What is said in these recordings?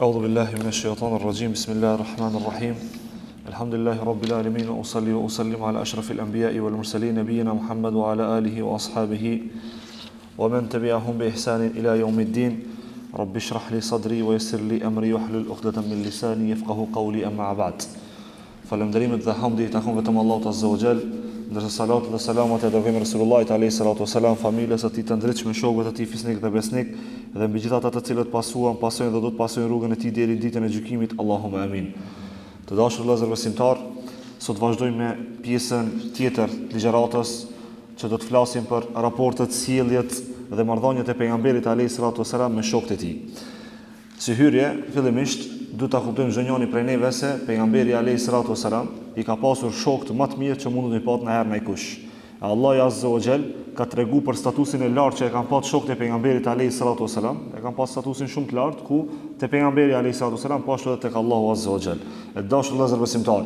أعوذ بالله من الشيطان الرجيم بسم الله الرحمن الرحيم الحمد لله رب العالمين وأصلي وأسلم على أشرف الأنبياء والمرسلين نبينا محمد وعلى آله وأصحابه ومن تبعهم بإحسان إلى يوم الدين رب اشرح لي صدري ويسر لي أمري واحلل عقدة من لساني يفقه قولي أما بعد Falënderimet dhe hamdi i takon vetëm Allahut Azza wa Jall, ndërsa salatë dhe selamat e dërgojmë Resulullahit alayhi salatu wasalam, familjes së tij të ndritshme, shokëve të tij fisnik dhe besnik, dhe mbi gjithë ata të cilët pasojnë dhe do të pasojnë rrugën e tij deri në ditën e gjykimit. Allahumma amin. Të dashur vëllezër besimtar, sot vazhdojmë me pjesën tjetër të ligjëratës që do të flasim për raportet, sjelljet dhe marrëdhëniet e pejgamberit alayhi salatu wasalam me shokët e tij. Si hyrje, fillimisht duhet ta kuptojmë çdo njëri prej neve se pejgamberi alayhi salatu wasalam i ka pasur shokë më të mirë që mund të pat në herë në kush. Allahu Azza wa Jall ka treguar për statusin e lartë që e kanë pasur shokët e pejgamberit alayhi salatu wasalam, e kanë pasur statusin shumë të lartë ku te pejgamberi alayhi salatu wasalam po ashtu edhe tek Allahu Azza wa Jall. E dashur vëllezër besimtar,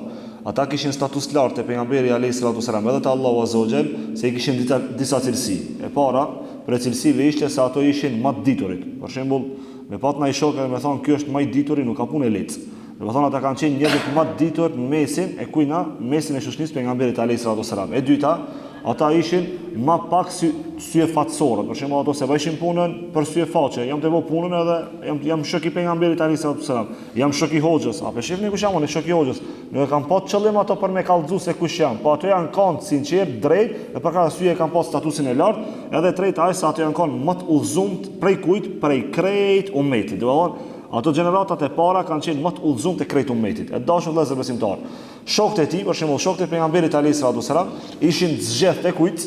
ata kishin status të lartë te pejgamberi alayhi salatu wasalam edhe te Allahu Azza wa Jall, se i kishin disa cilësi. E para, për cilësive ishte se ato ishin më të diturit. Për shembull, me pat në i shokë dhe me thonë kjo është më i dituri, nuk ka punë e letë. Dhe me thonë ata kanë qenë njerëzit më të ditur në mesin e kujna, mesin e shoqënisë pejgamberit alayhi salatu wasalam. E dyta, ata ishin më pak sy fatësorë. Për shembull, ato se vajshin punën për sy faqe, jam të vë punën edhe jam shok i pejgamberit alayhi salatu wasalam. Jam shok i hoxhës. A po shihni kush jam unë shok i hoxhës? Nuk e kanë pas qëllim ato për me kallëzu se kush jam. Po ato janë kanë sinqert, drejt, dhe për këtë arsye kanë pas statusin e lartë, edhe treta ai se ato janë kanë më të udhëzumt prej kujt, prej krejt ummetit. Do të thonë, ato gjeneratat e para kanë qenë më të udhëzumt te krejt ummetit. E dashur vëllezër besimtar. Shokët e tij, për shembull, shokët e pejgamberit alayhi salatu wasalam, ishin zgjedh te kujt?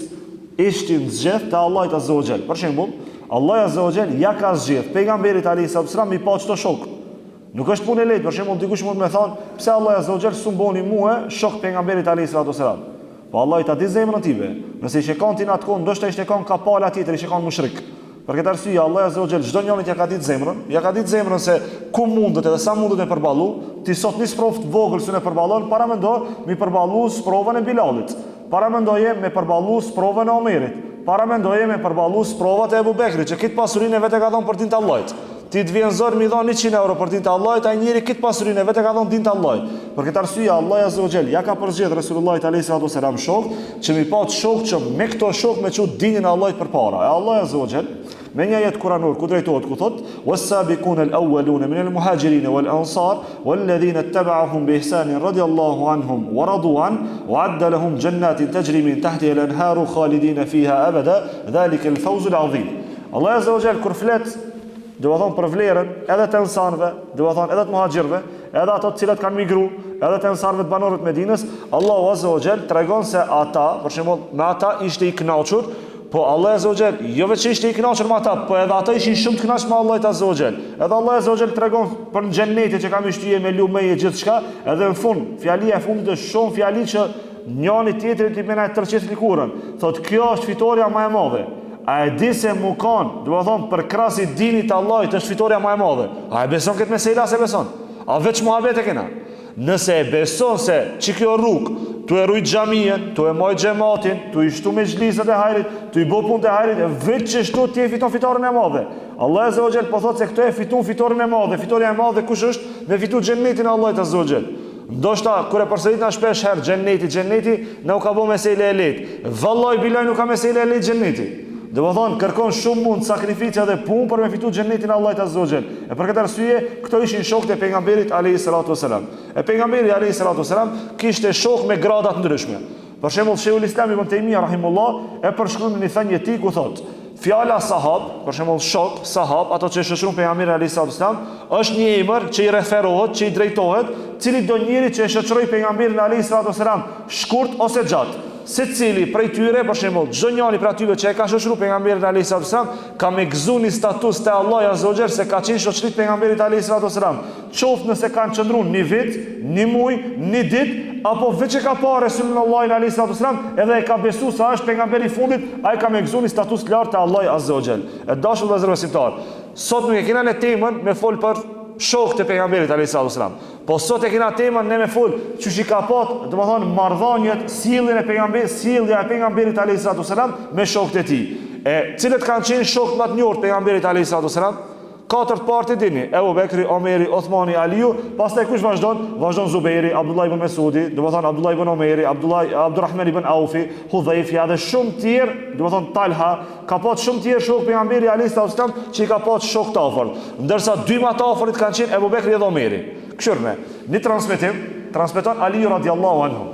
Ishin zgjedh te Allahu Azza wa Jall. Për shembull, Allahu Azza wa Jall ja ka zgjedh pejgamberit alayhi salatu wasalam i pa çdo shok. Nuk është punë e lehtë, për shembull, dikush mund të më thonë, pse Allahu Azza wa Jall s'u boni mua shok pejgamberit alayhi salatu wasalam? Po Allah i ta di zemrën time. Nëse i shekon ti natë, ndoshta i shekon ka pala tjetër, i shekon mushrik. Për këtë arsye Allah Azza wa Jall çdo njëri ja ka ditë zemrën, ja ka ditë zemrën se ku mundet edhe sa mundet me përballu, ti sot nis provë të vogël se ne përballon, para mendo mi përballu provën e Bilalit. Para mendoje me përballu provën e Omerit. Para mendoje me përballu provat e Ebubekrit, që këtë pasurinë vetë ka dhënë për din të Allahit. Ti të vjen zor mi dhon 100 euro për din të Allahit, ai njëri këtë pasurinë vetë ka dhënë din të Allahit. Për këtë arsye Allah Azza wa Jall ja ka përzgjedh Resulullahit alayhi salatu wasalam shok, që mi pa shok që me këto shok me çu dinin e Allahit përpara. E Allah Azza wa Jall me një ajet kuranor ku drejtohet ku thot was-sabiquna al-awwaluna min al-muhajirin wal-ansar wal-ladhina ittaba'uhum bi ihsanin radiyallahu anhum wa radu an wa 'adda lahum jannatin tajri min tahtiha al-anharu khalidina fiha abada dhalika al-fawz al-'azim. Allah Azza wa Jall kur flet do të thonë për vlerën edhe të ansarëve, do të thonë edhe të muhaxhirëve, edhe ato të cilët kanë migruar, edhe të ansarëve të banorëve të Medinës, Allahu Azza wa Jall tregon se ata, për shembull, me ata ishte i kënaqur. Po Allah Azza wa Jall, jo vetëm ishte i kënaqur me ata, po edhe ata ishin shumë të kënaqur me Allahut Azza wa Jall. Edhe Allah Azza wa Jall tregon për xhenetin që kanë shtyje me lumeje gjithçka, edhe në fund, fjalia e fundit është shumë fjali që njëri tjetrit i bëna 300 likurën. Thotë kjo është fitoria më e madhe. A e di se mu kanë, do të thonë për krasi dinit Allahit është fitoria më e madhe. A e beson këtë mesela se beson? A veç muhabet e kena? Nëse e beson se që kjo rrugë, tu e rujt xhamien, tu e moj xhamatin, tu i shtu me xhlisat e hajrit, tu i bë punët e hajrit, e vetë që shtu ti e fiton fitoren e madhe. Allah Azza wa Jall po thotë se këto e fiton fitoren e madhe. Fitoria e madhe kush është? Me fitu xhenetin e Allahit Azza wa Jall. Ndoshta kur e përsërit na shpesh herë xheneti nuk ka bë meselë e lehtë. Vallahi bilaj nuk ka meselë e lehtë xheneti. Dhe më thonë, kërkon shumë mund, sakrificja dhe punë për me fitu xhenetin Allahit Azza wa Jall. E për këtë arsye, këto ishin shokët e pejgamberit alayhi salatu wasalam. E pejgamberi alayhi salatu wasalam kishte shok me grada të ndryshme. Për shembull, Sheikhul Islam Ibn Taymija rahimullah e përshkruan në një thënie e tij ku thotë, fjala sahab, për shembull shok, sahab, ato që shoqëron pejgamberi alayhi salatu wasalam, është një emër që i referohet, që i drejtohet cili do njeri që e shoqëroi pejgamberin alayhi salatu wasalam, shkurt ose gjatë. Secili prej tyre, për shembull, çdo njëri prej atyre që e ka shoqëruar pejgamberin alayhi salatu wasalam, ka me gëzuar status te Allahu Azza wa Jall se ka qenë shoqërit pejgamberit alayhi salatu wasalam. Qoftë nëse kanë qëndruar një vit, një muaj, një ditë, apo veç e ka parë Resulullah alayhi salatu wasalam, edhe e ka besuar se është pejgamberi i fundit, ai ka me gëzuar status të lartë te Allahu Azza wa Jall. E dashur vëllezër besimtar, sot nuk e kena në temën me fol për shokët e pejgamberit alayhi salatu wasalam. Po sot e kena temën ne me fol çuçi ka pat, domethënë marrëdhëniet, sjelljen e pejgamberit, sjellja e pejgamberit alayhi salatu wasalam me shokët e tij. E cilët kanë qenë shokët më të njohur pejgamberit alayhi salatu wasalam? Katërt parti dini, Ebu Bekri, Omeri, Othmani, Aliu, pastaj kush vazhdon? Vazhdon Zubejri, Abdullah ibn Mesudi, do të thonë Abdullah ibn Omeri, Abdurrahman ibn Aufi, Hudhaifi dhe shumë tjerë, do të thonë Talha, ka pas shumë tjerë shok pejgamberi alayhis salam që i ka pas shok të afërt. Ndërsa dy më të afërt kanë qenë Ebu Bekri dhe Omeri. Këshirme, një transmeton Aliu radiallahu anhu.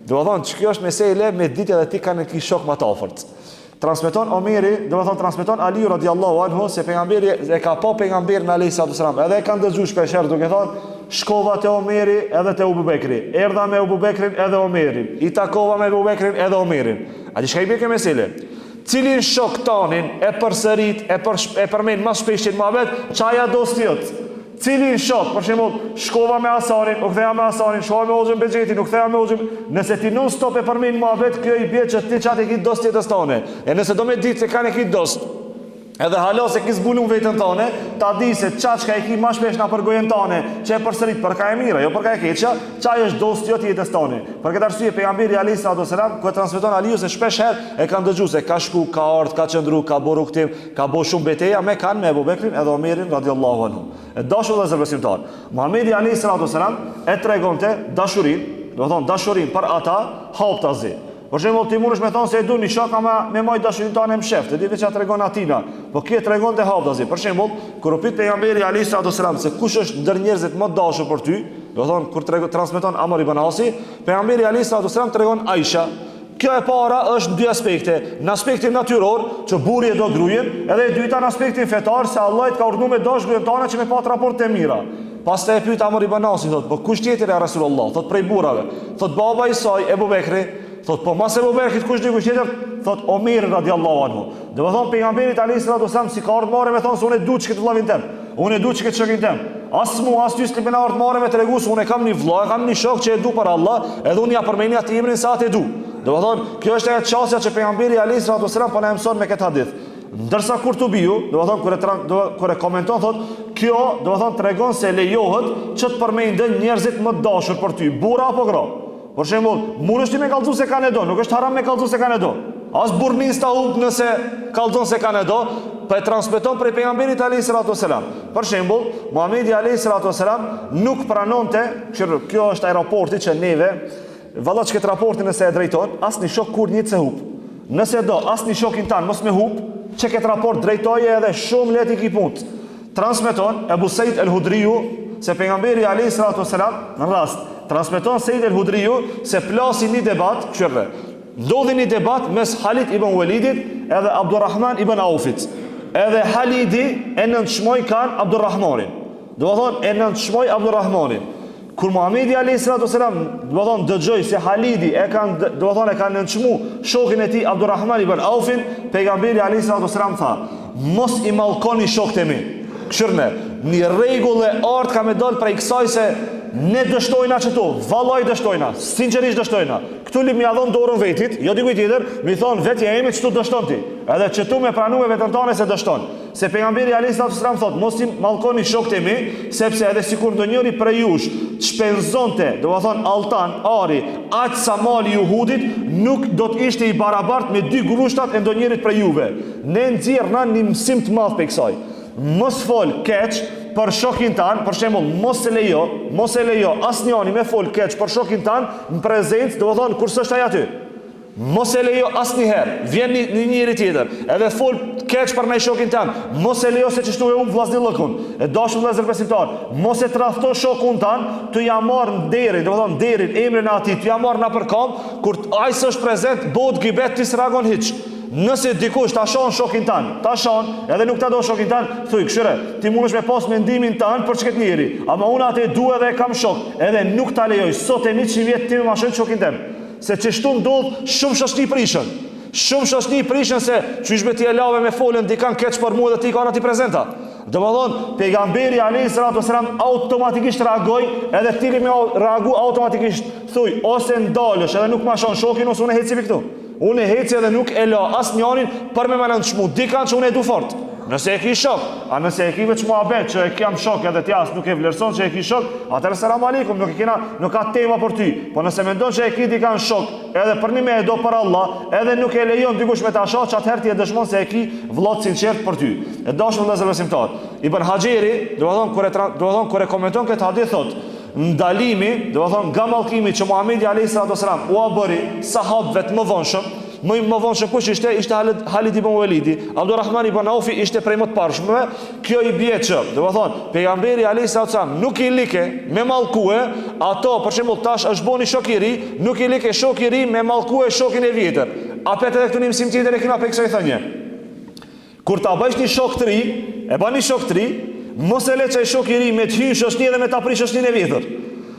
Do të thonë që kjo është mesele me ditë edhe ti kanë ki shok më të afërt. Transmeton Omeri, do të thonë transmeton Aliu radiallahu anhu se pejgamberi e ka pa pejgamberin alayhis salam, edhe e kanë dëgjuar shpesh duke thonë shkova te Omeri edhe te Abu Bekri, erdha me Abu Bekrin edhe Omerin, i takova me Abu Bekrin edhe Omerin. A di çka i bie kjo mesele? Cilin shok tanin e përsërit, e përmend më shpesh në muhabet, çaja dostiot. Cilin shok, për shembull, shkova me Hasanin, u ktheha me Hasanin, shkova me Hoxhën Bexhetin, u ktheha me Hoxhën. Nëse ti non stop e përmend muhabet, kjo i bie që ti çati ke dost jetës tone. E nëse do me ditë se kanë ke dost, edhe hala se ki zbulun vetën tone, ta di se çka e ki më shpesh na për gojën tone, që e përsërit për ka e mira, jo për ka e keqja, çaj është dost jot jetës tone. Për këtë arsye pejgamberi alayhis salam ku e transmeton Aliu se shpesh herë e kanë dëgjuar se ka shku, ka ardh, ka qëndru, ka boru këtim, ka bo shumë betejë me kanë me Abu Bekrin edhe Omerin radiallahu anhu. E dashur dhe zërbesimtar. Muhamedi alayhis salam e tregonte dashurinë, do të thonë dashurinë për ata haptazi. Por shembull ti mundesh me thonë se e du një shok ama me moj dashurinë tane më sheft, e di veç tregon atina. Po kjo tregon te haptazi. Për shembull, kur u pyet pejgamberi alayhis salam se kush është ndër njerëzit më dashur për ty, do thonë kur transmeton Amr ibn Asi, pejgamberi alayhis salam tregon Aisha. Kjo e para është në dy aspekte. Në aspektin natyror, që burri e do gruajen, edhe e dyta në aspektin fetar, se Allah ka urdhëruar me dash gruajen tane që me pat raporte të mira. Pastaj e pyet Amr ibn Asi, thot, po kush tjetër e Rasulullah? Thot prej burrave. Thot baba i saj, Ebu Bekri. Thot po mas Ebu Bekrit kush dikush tjetër? Thot Omer radiallahu anhu. Do të thonë pejgamberit alayhis salam si ka ardhur me thonë se unë e du çka të vllavin tem. Unë e du çka të shokin tem. As mu as ty s'ke bëna ardhur me tregu se unë kam një vëlla, kam një shok që e du për Allah, edhe unë ja përmendni atë emrin sa atë e du. Do të thonë kjo është ajo çështja që pejgamberi alayhis salam po na mëson me këtë hadith. Ndërsa Kurtubiu, do të thonë kur e komenton thot, kjo do të thonë tregon se lejohet që të përmenden njerëzit më të dashur për ty, burra apo gra. Për shembull, mundesh ti me kallëzu se kanë do, nuk është haram me kallëzu se kanë do. As burrnis ta hub nëse kallëzon se kanë do, po e transmeton prej pejgamberit alayhis salam. Për shembull, Muhamedi alayhis salam nuk pranonte, kjo është aeroporti që neve, valla çka raportin nëse e drejton, asnjë shok kur një se hub. Nëse do asnjë shokin tan mos me hub, çka ket raport drejtoje edhe shumë lehtë i ki punë. Transmeton Abu Said al-Hudriu se pejgamberi alayhis salam në rast transmeton Said al-Hudriu se plasi një debat, këshirë. Ndodhi një debat mes Khalid ibn Walidit edhe Abdurrahman ibn Aufit. Edhe Khalidi e nënçmoi kan Abdurrahmanin. Do të thonë e nënçmoi Abdurrahmanin. Kur Muhamedi alayhis salam, do të thonë dëgjoi se Khalidi e kanë nënçmu shokin e tij Abdurrahman ibn Aufin, pejgamberi alayhis salam tha: "Mos i mallkoni shokët e mi." Këshirë, një rregull e art ka me dal prej kësaj se ne dështojna qëtu, vallaj dështojna, sinqerisht dështojna. Këtu li mi adhon dorën vetit, jo dikuj tjetër, mi thonë vetja emi qëtu dështon ti. Edhe qëtu me pranu me vetën tane se dështon. Se pejgamberi alayhis salam thot, mos i mallkoni shokët e mi, sepse edhe sikur ndonjëri prej jush shpenzonte, do të thonë altan, ari, aq sa mali Juhudit, nuk do të ishte i barabart me dy grushtat e ndonjërit prej juve. Ne nxjerrna një mësim të madh pe kësaj. Mos fol keq për shokin tan, për shembull, mos e lejo asnjëri me fol keq për shokin tan në prezencë, do të thonë kur s'është ai aty. Mos e lejo asnjëherë. Vjen një njeri tjetër, edhe fol keq për ndaj shokin tan. Mos e lejo se çështu e vllazni llokun. E dashur vëllezër besimtar, mos e tradhto shokun tan, tu ja marr derin, do të thonë derin, emrin e atij, tu ja marr na për kam, kur ai s'është prezent, bëhet gibet ti s'reagon hiç. Nëse dikush ta shon shokin tan, ta shon, edhe nuk ta do shokin tan, thuj, këshire, ti mundesh me pas mendimin tan për çket njeri, ama unë atë e dua edhe e kam shok, edhe nuk ta lejoj. Sot e 100 vjet ti më mashon shokin tem. Se çështu ndodh shumë shoqni prishën. Shumë shoqni prishën se çysh me ti e lave me folën dikan keq për mua dhe ti kanë aty prezenta. Domethënë pejgamberi alayhis salam automatikisht reagoi, edhe ti më reagu automatikisht, thuj, ose ndalësh edhe nuk mashon shokin ose unë heci këtu. Unë heci edhe nuk e la asnjërin për me nënçmu dikan që unë e du fort. Nëse e ki shok, a nëse e ki veç muhabet që e kam shok edhe t'jas nuk e vlerëson që e ki shok, atëherë selam aleikum, nuk ka tema për ty. Po nëse mendon që e ki ti kanë shok, edhe për një me e do për Allah, edhe nuk e lejon dikush me ta shoh, që atëherë ti e dëshmon se e ki vllot sinqert për ty. E dashur vëllezër besimtar. Ibn Hajeri, do të thonë kur e komenton këtë hadith thotë, ndalimi, do të thonë nga mallkimi që Muhamedi alayhis salam u bëri sahabëve të mëvonshëm, më vonshëm kush ishte Halid ibn Walidi, Abdulrahman ibn Aufi ishte prej më të parshmëve. Kjo i bie që, do të thonë, pejgamberi alayhis salam nuk i like me mallkue, ato për shembull tash është boni shokiri, nuk i like shokiri me mallkue shokin e vjetër. A pet edhe këtu një mësim tjetër e kena pe kësaj thënie. Kur ta bësh një shok të ri, e bën një shok të ri, mos e le çaj shok i ri me të hyrë shoqni dhe me ta prish shoqnin e vjetër.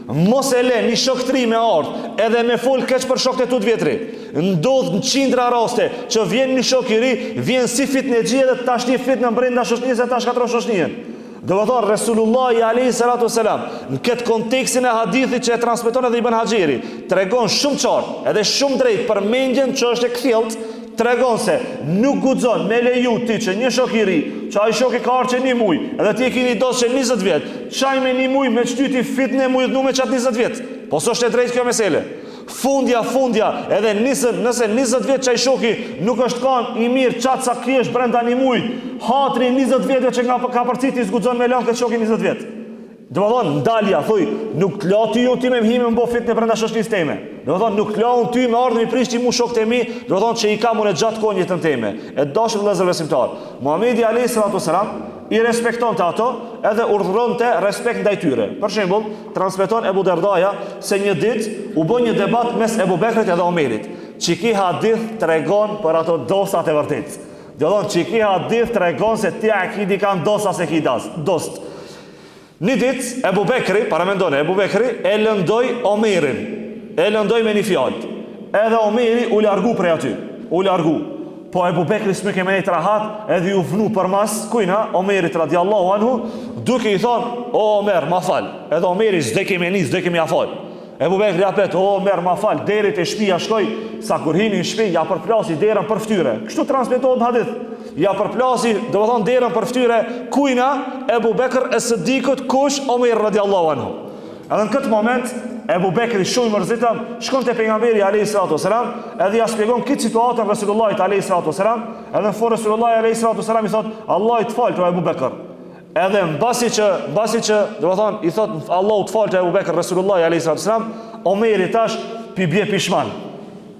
Mos e le një shok të ri me ardh edhe me fol keq për shokët e tu të vjetri. Ndodh në qindra raste që vjen një shok i ri, vjen si fitnexhi dhe tash një fitnë brenda shoqnisë tash katër shoqnin. Do të thonë Resulullah alayhi salatu wasalam në këtë kontekstin e hadithit që e transmeton edhe Ibn Hajeri, tregon shumë qartë, edhe shumë drejt për mendjen që është e kthjellët, tregon se nuk guxon me leju ti që një shok i ri, që ai shok i ka ardhur që 1 muj, edhe ti e keni dosë 20 vjet, çaj me 1 muj me çtyti fitnë muj me çat 20 vjet. Po s'është e drejtë kjo mesele. Fundja, edhe nëse 20 vjet çaj shoki nuk është kanë i mirë çat sa ki është brenda 1 muj, hatri 20 vjetëve që nga ka përciti zguxon me lënë këtë shokin 20 vjet. Do të thonë ndalja, thuj, nuk lati ju ti me mhime më bo fitnë brenda shoqnisë teme. Do të thonë nuk laun ty me ardhmë i prishti mu shokët e mi, do të thonë që i kam unë gjatë kohën jetën teme. E dashur vëllezër besimtar, Muhamedi alayhis salam i respektonte ato edhe urdhëronte respekt ndaj tyre. Për shembull, transmeton Ebu Derdaja se një ditë u bë një debat mes Ebu Bekrit edhe Omerit. Çiki hadith tregon për ato dosat e vërtetë. Do të thonë çiki hadith tregon se ti akidi kanë dosa se ki dost. Një ditë, Ebu Bekri, paramendone, Ebu Bekri e lëndoj Omerin. E lëndoj me një fjallë. Edhe Omeri u largu prej aty. U largu. Po Ebu Bekri s'me keme nejtë rahat, edhe ju vnu për mas, kujna, Omerit radiallahu anhu, duke i thonë, o Omer, ma fal. Edhe Omeri s'de keme një, s'de keme ja fal. Ebu Bekri apet, o Omer, ma fal, derit e shpia shkoj, sa kur hini në shpi, ja përplasi derën për ftyre. Kështu transmetohet në hadith. Ja përplasi, do të thonë derën për ftyre, kujna, Ebu Bekr e Sidikut, kush Omer radiallahu anhu. Edhe në këtë moment, Ebu Bekri shumë mërzitëm, shkon të pejgamberi alayhis salam, edhe ja shpjegon këtë situatën Resulullahit alayhis salam, edhe në forë Resulullahi alayhis salam i thot, Allah i të falë të Ebu Bekr. Edhe mbasi që, do të thonë, i thot, Allah të falë të Ebu Bekr, Resulullahi alayhis salam, Omeri tash pi bje pishman.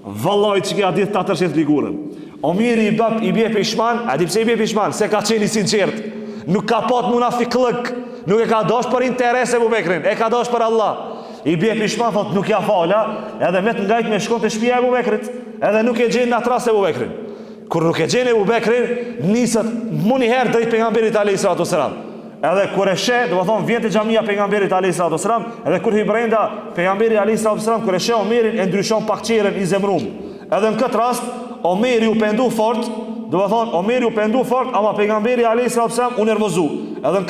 Vallaj që kja ditë ta tërshit ligurën. Omeri i bje pishman, a di pse i bje pishman? Se ka qeni sinqert. Nuk ka pat munafiklëk, nuk e ka dosh për interes Ebu Bekrin, e ka dosh për Allah. I bje pishman, thot nuk ja fala, edhe me të ngajt me shkon të shpia Ebu Bekrit, edhe nuk e gjenë në atras Ebu Bekrin. Kur nuk e gjenë Ebu Bekrin, nisët mu një herë drejt pejgamberit alayhis salam. Edhe kur e she, do të thonë vjen te xhamia pejgamberit alayhis salam, edhe kur hi brenda pejgamberi alayhis salam kur e she Omerin e ndryshon pak çerën i zemrum. Edhe në këtë rast Omeri u pendu fort, do të thonë Omeri u pendu fort, ama pejgamberi alayhis salam u nervozu. Edhe në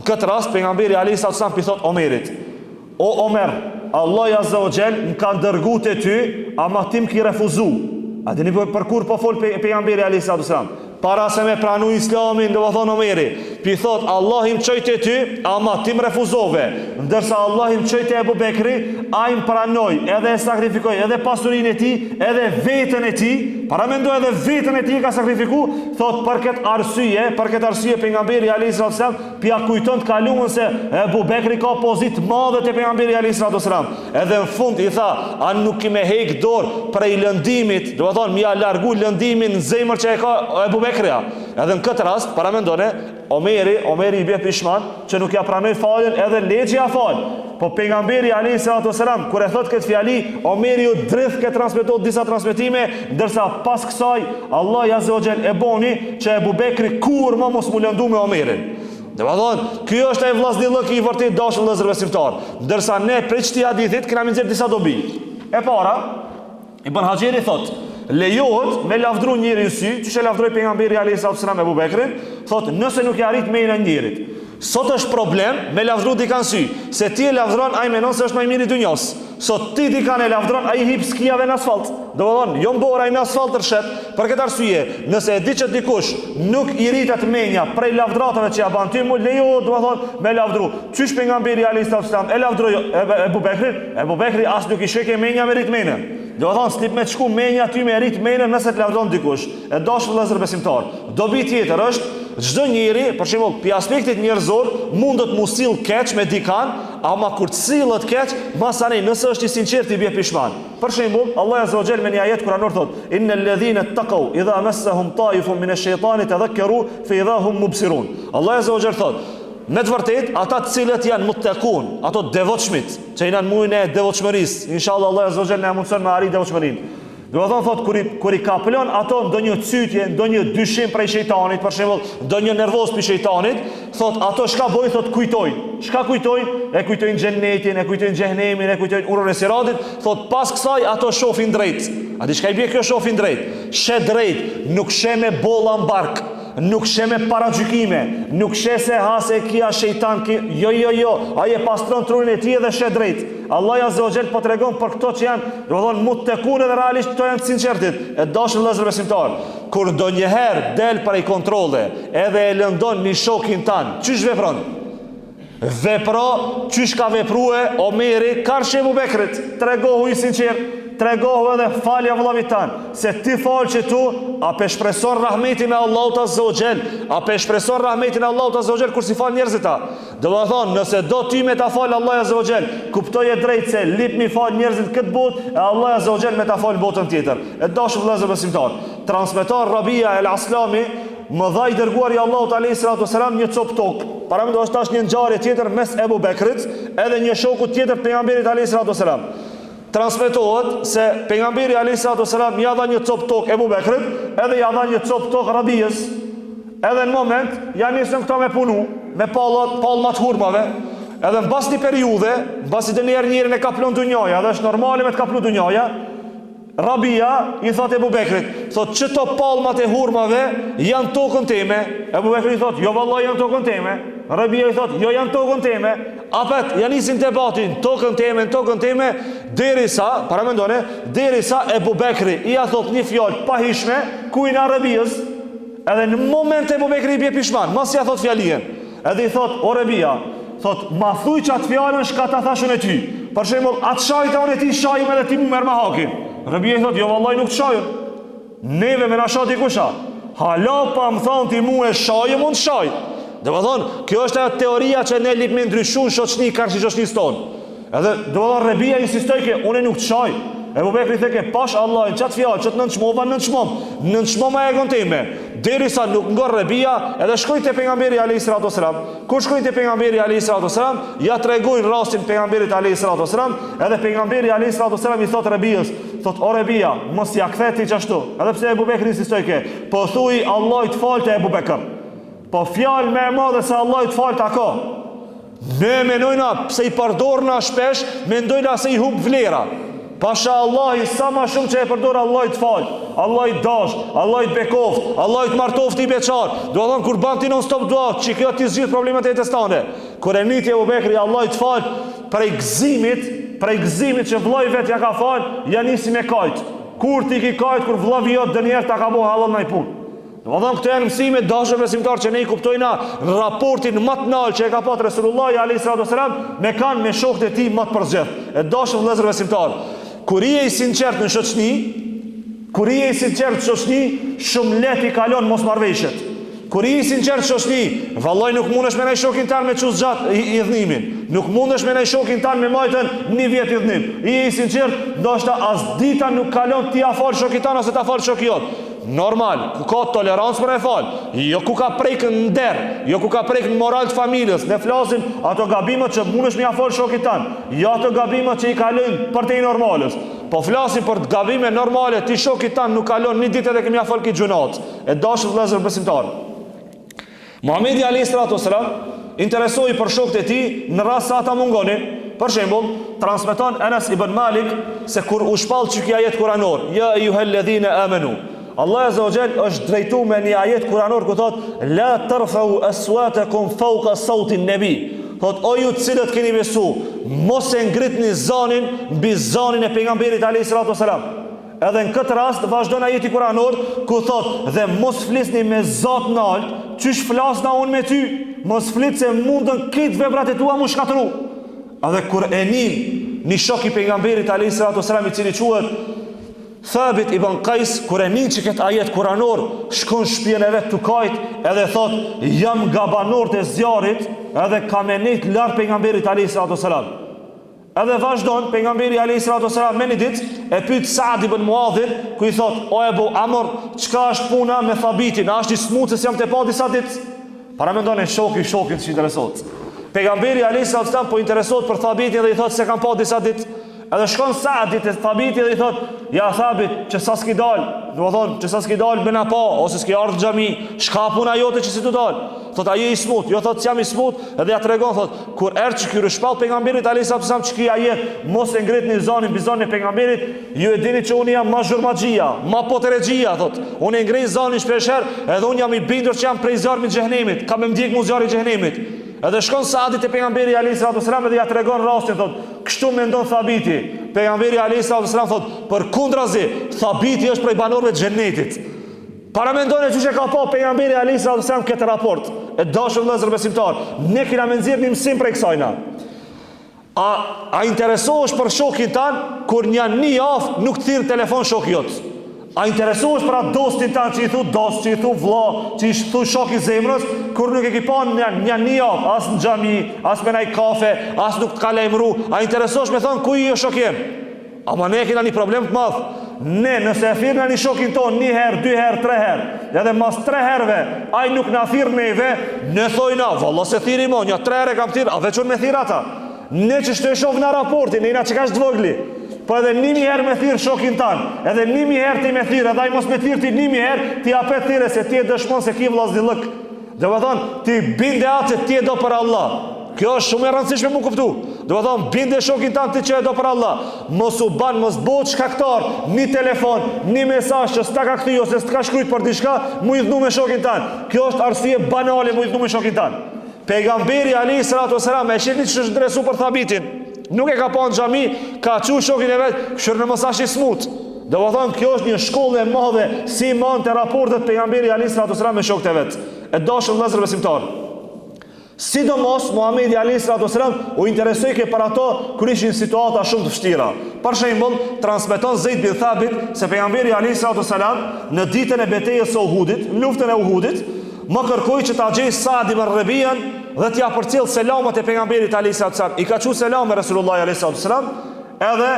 këtë rast pejgamberi alayhis salam i thot Omerit: "O Omer, Allah azza wa jall më ka dërguar te ty, ama ti më ke refuzu." A dini për kur po fol pejgamberi alayhis salam? Para se me pranu islamin, do të thonë Omeri, pi thot Allah im çoj te ty, ama ti më refuzove. Ndërsa Allah im çoj te Ebu Bekri, ai më pranoi, edhe e sakrifikoi, edhe pasurinë e tij, edhe veten e tij, para mendoj edhe veten e tij ka sakrifiku, thot për këtë arsye pejgamberi alayhis salam pia kujton të kaluan se Ebu Bekri ka pozitë madhe te pejgamberi alayhis salam. Edhe në fund i tha, a nuk i me hek dorë prej lëndimit, do të thonë më ja largu lëndimin në zemër që e ka Ebu Bekri. Edhe në këtë rast, para mendone, Omeri i bje pishman që nuk ja pranoi faljen, edhe leçi ja fal. Po pejgamberi alayhis salam kur e thot këtë fjali, Omeri u dridh ke transmetohet disa transmetime, ndërsa pas kësaj Allah azza wa jall e boni që Ebu Bekri kur më mos mu lëndu me Omerin. Do të thonë, ky është ai vllazëllëk i vërtet dashur vëllezër besimtar. Ndërsa ne prej këtij hadithit kemi nxjerr disa dobi. E para, Ibn Hajeri thot, lejohet me lavdru njëri në sy, që e lavdroi pejgamberi alayhis salam Ebu Bekrin, thot nëse nuk e arrit me një njerit. Sot është problem me lavdru dikan sy, se ti e lavdron ai menon se është më i miri i dunjos. Sot ti dikan e lavdron ai hip skijave në asfalt. Do të thonë, jo mbora në asfalt të shet, për këtë arsye, nëse e di që dikush nuk i rritet menja prej lavdratave që ja ban ty, mu lejo, do të thonë, me lavdru. Çysh pejgamberi alayhis salam e lavdroi Ebu Bekrin? Ebu Bekri as nuk i sheke menja me rit menën. Do të thonë, slip me çku menja ty me rit menën nëse të lavdron dikush. E dashur vëllezër besimtar. Dobi tjetër është çdo njeri, për shembull, pi aspektit njerëzor, mundet mu sill keq me dikan, ama kur të sillet keq, masani nëse është i sinqert i bie pishman. Për shembull, Allah azza wa jall me një ajet kuranor thot: "Innal ladhina taqaw idha massahum ta'ifun min ash-shaytani tadhakkaru fa idha hum mubsirun." Allah azza wa jall thot: "Me të vërtet, ata të cilët janë muttaqun, ato devotshmit, që janë muin e devotshmërisë, inshallah Allah azza wa jall na mundson me arrit devotshmërinë." Do të thotë kur i kaplon ato ndonjë cytje, ndonjë dyshim prej shejtanit, për shembull, ndonjë nervoz pi shejtanit, thot ato çka bojnë, thot kujtojnë. Çka kujtojnë? E kujtojnë xhennetin, e kujtojnë xhehenemin, e kujtojnë urën e siratit, thot pas kësaj ato shohin drejt. A di çka i bie kjo shohin drejt? She drejt, nuk she me bolla mbark. Nuk she me paragjykime, nuk she se hase kia shejtan ki, jo, ai e pastron trurin e tij dhe she drejt. Allah azza wa jall po tregon për këto që janë, do të thonë muttaqun dhe realisht këto janë sinqertit. E dashur vëllezër besimtar, kur ndonjëherë del prej kontrolle, edhe e lëndon një shokin tan, çish vepron? Vepro çish ka veprue Omeri karshi Ebu Bekrit, tregohu i sinqert. Tregohu edhe falja vëllavit tanë, se ti falë që tu, a pe shpreson rahmetin e Allahut azza wa jall, a pe shpreson rahmetin e Allahut azza wa jall kur si falë njerëzit ta. Do të thonë, nëse do ty me ta falë Allah azza wa jall, kuptoje drejt se lip mi falë njerëzit këtë botë, e Allah azza wa jall me ta falë botën tjetër. E dashur vëllezër besimtar, transmeton Rabia el Aslami, më dha i dërguari Allahut alayhi salatu wasalam një cop tokë. Para më do është tash një ngjarje tjetër mes Ebu Bekrit edhe një shoku tjetër pejgamberit alayhi salatu wasalam. Transmetohet se pejgamberi alayhis salam ja dha një cop tokë Ebu Bekrit, edhe ja dha një cop tokë Rabijes. Edhe në moment ja nisën këto me punu, me palmat hurmave. Edhe mbas një periudhe, mbasi të njerën e kaplon dunjaja, dhe është normale me të kaplu dunjaja, Rabia i thot Ebu Bekrit, thot çto palmat e hurmave janë tokën time. Ebu Bekri i thot, jo vallahi janë tokën time. Rabia i thot, jo janë tokën time. Apet, janë nisin debatin, tokën time, derisa, para mendone, derisa Ebu Bekri i a thot një fjalë pa hishme, kujna Rabias, edhe në moment Ebu Bekri i bje pishman, mas ja thot fjalien, edhe i thot, o Rabia, thot, ma thuj që atë fjallën shka ta thashën e ty, për shembull, atë shajta unë e ti shajim edhe ti mu merë ma hakin. Rabia i thot, jo vallaj nuk të shajën, neve me nasha t'i kusha, hala pa më thonë ti mu e shajim, unë të shaj. Dhe më thonë, kjo është e teoria që ne lip me ndryshun shoqni karshi shoqnis tonë. Edhe dhe më thonë, Rabia insistoj ke, unë nuk të shaj. Ebu Bekri theke, pash Allah, në qatë fjallë, qëtë nënçmoma e gëntime. Derisa nuk ngor Rabia, edhe shkoj të pejgamberi alayhis salam. Kur shkoj të pejgamberi alayhis salam, ja tregojnë rastin pejgamberit alayhis salam, edhe pejgamberi alayhis salam i thot Rabias, thot o Rabia, mos ja ktheti qashtu. Edhe pse Ebu Bekri insistoi ke, po thuj Allah të falte Ebu Bekr. Po fjalë më e madhe se Allah të falte ako. Ne menojna pse i përdorna shpesh, mendojna se i hub vlera. Pasha Allahi, sa ma shumë që e përdor Allah i të falë, Allah i dash, Allah i të bekoft, Allah i të martoft i beqar. Do thonë, kur ban ti non stop dua, që kjo ti zgjidh problemet e testane. Kur e niti Ebu Bekri, Allah i të falë, prej gëzimit që vllai vet ja ka falë, ja nisi me kajt. Kur ti ki kajt, kur vllavi jot dënjerë ta ka bo halon në i punë. Do thonë, këto janë mësime dashur besimtar që ne i kuptojna në raportin më të lartë që e ka pasur Resulullah alayhis salam me kanë me shokët e tij më të përzgjedh. E dashur vëllezër besimtar, kur je i sinqert në shoqni, shumë lehtë i kalon mosmarrveshjet. Kur je i sinqert në shoqni, vallai nuk mundesh me ndaj shokin tan me çuz xhat i dhnimin. Nuk mundesh me ndaj shokin tan me majtën një vjet i dhnim. Je i sinqert, ndoshta as dita nuk kalon ti afal shokit tan ose ta fal shoku jot. Normal, ku ka tolerancë për e fal, jo ku ka prek në nder, jo ku ka prek në moral të familjes. Ne flasim ato gabimet që mundesh me afal shokit tan, jo ato gabimet që i kalojnë për te normales. Po flasim për gabime normale, ti shokit tan nuk kalon një ditë edhe kemi afal ki gjunat. E dashur vëllezër besimtar, Muhamedi alayhis salam interesoi për shokët e tij në rast se ata mungonin. Për shembull, transmeton Anas ibn Malik se kur u shpall çka ajet kuranor, ya ayyuhalladhina amanu, Allah azza wa jall është drejtuar me një ajet kuranor ku thot la tarfa'u aswatakum fawqa sawti an-nabi. Thot o ju të cilët keni besu, mos e ngritni zanin mbi zanin e pejgamberit alayhis salam. Edhe në këtë rast vazhdon ajeti kuranor ku thot dhe mos flisni me zot nalt, qysh flasna unë me ty, mos flit se mundën këtë veprat e tua mu shkatru. Edhe kur e një shok i pejgamberit alayhis salatu wasalam i cili quhet Thabit ibn Qais, kur e nin që këtë ajet kuranor, shkon shtëpinë e vet tukajt, edhe thot jam gabanor të zjarrit, edhe kam e nejt larg pejgamberit alayhis salatu wasalam. Edhe vazhdon pejgamberi alayhis salatu wasalam me një ditë e pyet Saad ibn Muadhin, ku i thot o Ebu Amr, çka është puna me Thabitin, a është i smut se jam të pa disa ditë? Para mendon e shokin që interesohet. Pejgamberi alayhis salatu wasalam po interesohet për Thabitin dhe i thot se kam pa disa ditë. Edhe shkon Saadi te Thabiti dhe i thot ja Thabit, që sa s'ki dal, do të thonë që sa s'ki dal bëna pa ose s'ki ardh në xhami, shka puna jote që si tu dal. Thot ai i smut, jo thot jam i smut, edhe ja tregon thot kur erdh ky rishpall pejgamberit alayhis salam çki ajet mos e ngritni zonin mbi zonin e pejgamberit, ju e dini që unë jam ma zhurmaxhia, ma poteregjia thot. Unë e ngrej zonin shpesh herë, edhe unë jam i bindur që jam prej zjarmit të xhenemit, kam më ndjek mu zjarri i xhenemit. Edhe shkon Saadi te pejgamberi alayhis salam dhe ja tregon rastin thot, kështu mendon Thabiti. Pejgamberi alayhis salam thot, përkundrazi, Thabiti është prej banorëve të xhenetit. Para mendon e çuçi ka pa pejgamberi alayhis salam këtë raport. E dashur vëllezër besimtar, ne kena më nxjerrni mësim prej kësajna. A interesohesh për shokin tan kur një javë nuk thirr telefon shoku jot? A interesohesh për atë dostin tan që i thu dost, që i thu vlla, që i thu shok i zemrës, kur nuk e ke pa një javë, as në xhami, as me naj kafe, as nuk të ka lajmëru, a interesohesh me thonë ku i jo shok jem? Ama ne kena një problem të madh. Ne nëse e thirrna një shokin ton një herë, dy herë, tre herë, edhe mas 3 herëve ai nuk na thirr neve, ne thojna, valla se thirri mo, një 3 herë kam thirr, a veçon me thirr ata. Ne që shtë e shoh në raportin, ne na që ka shtë dvogli. Po edhe 1000 herë me thirr shokin tan, edhe 1000 herë ti me thirr, edhe ai mos me thirr ti 1000 herë, ti apet thirrë se ti e dëshmon se ki vllazëllëk. Do të thonë, ti binde atë se ti e do për Allah. Kjo është shumë e rëndësishme mu kuptu. Do të thonë, binde shokin tan ti që e do për Allah. Mos u ban, mos bëhet shkaktar, një telefon, një mesazh që s'ta ka kthy ose s'ta ka shkruajt për diçka, mu i dhnu me shokin tan. Kjo është arsye banale mu i dhnu me shokin tan. Pejgamberi alayhis salatu wasalam e shihni që është dresu për Thabitin. Nuk e ka pa në xhami, ka çu shokin e vet, kështu në mos ashi smut. Do të thonë kjo është një shkollë e madhe si mante raportet pejgamberi alayhis salatu wasalam me shokët e vet. E dashur vëllezër besimtar. Sidomos Muhamedi alayhis salatu wasalam u interesoi ke për ato kur ishin situata shumë të vështira. Për shembull, transmeton Zeid bin Thabit se pejgamberi alayhis salatu wasalam në ditën e betejës së Uhudit, në luftën e Uhudit, më kërkoi që ta gjej Saad ibn Rabi'an dhe t'ja përcjell selamat e pejgamberit alayhis salatu. I ka thënë selam me Resulullah alayhis salatu. Edhe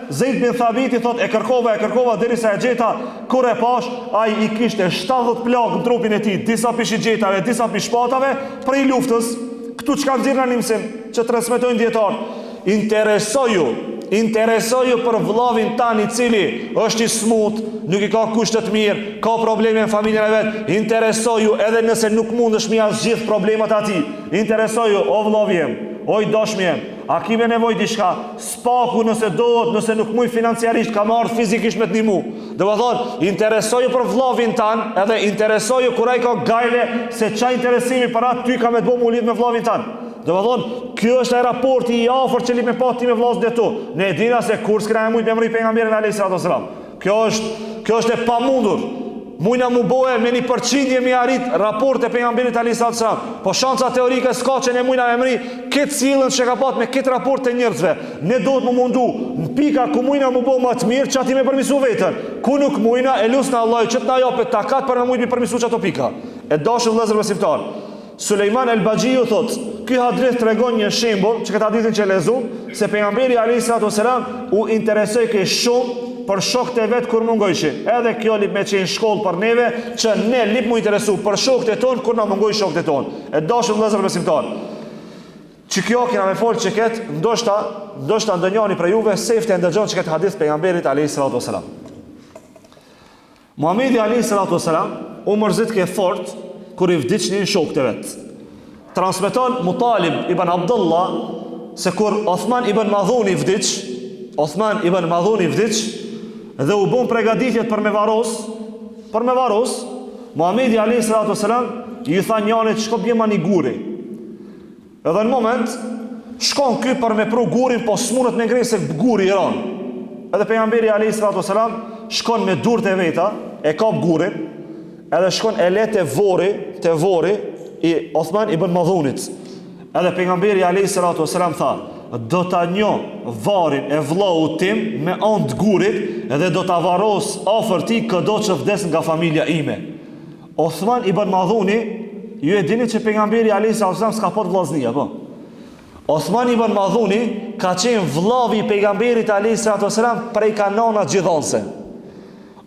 Zeid bin Thabit i thot e kërkova derisa e gjeta, kur e pash, ai i kishte 70 plagë në trupin e tij, disa pish i gjetave, disa pish shpatave prej luftës. Ktu çka nxirrna nimsin që transmetojnë dietar. Interesoju për vllavin tan i cili është i smut, nuk i ka kushte të mirë, ka probleme në familjen e vet. Interesoju edhe nëse nuk mundesh mi as gjithë problemat atij. Interesoju o vllavim, o i dashmiem, a kime nevoj diçka, spaku nëse dohet, nëse nuk muj financiarisht, ka marrë fizikisht me të nimu. Dhe va thonë, interesoju për vllavin tan, edhe interesoju kur ai ka gajle, se qa interesimi për atë ty ka me të bo mu lidh me vllavin tan. Dhe va thonë, kjo është e raporti i afër që li me pa ti me vllazën e tu. Ne e dina se kur s'kena e mujt me mri pejgamberin alayhis salam. Kjo është e pamundur. Mujna mu bohe me 1% mi arrit raport e pejgamberit alayhis salam. Po shanca teorike s'ka që ne mujna me mri këtë cilën që ka pat me këtë raport të njerëzve. Ne do të mu mundu në pika ku mujna mu bohe më të mirë që ati me përmisu vetën. Ku nuk mujna e lusna Allah që të na japet takat për në mujt mi përmisu që ato pika. E dashur vëllezër besimtar. Sulejman el-Bagjiu thot, ky hadith tregon një shembull që këtë hadithin që lexuam, se pejgamberi alayhis salam u interesoi ke shumë për shokët e vet kur mungojshin. Edhe kjo lip me qenë shkollë për neve që ne lip mu interesu për shokët e tonë kur na mungojnë shokët e tonë. E dashur vëllezër besimtar. Që kjo kena me folë që ketë, ndoshta ndonjani për juve sefte ndëgjon që ketë hadith pejgamberit alayhis salam. Muhamedi alayhis salam u mërzit ke fort kur i vdiqnin shokët e vet. Transmeton Mutalib ibn Abdullah se kur Othman ibn Madhun i vdiq dhe u bën përgatitjet për me varros, Muhamedi alayhis salam i tha njanit shko bjema një guri. Edhe në moment shkon ky për me pru gurin, po s'munët me ngrej se guri i ran. Edhe pejgamberi alayhis salam shkon me durët e veta, e kap gurin, edhe shkon e le te vori i Othman ibn Madhunit. Edhe pejgamberi alayhis salatu wasalam tha, do ta njoh varrin e vllaut tim me anë të gurit edhe do ta varros afër ti këdo që vdes nga familja ime. Othman ibn Madhuni, ju e dini që pejgamberi alayhis salatu wasalam s'ka pot vllazni apo? Othman ibn Madhuni ka qenë vllavi i pejgamberit alayhis salatu wasalam prej kanona gjithallse.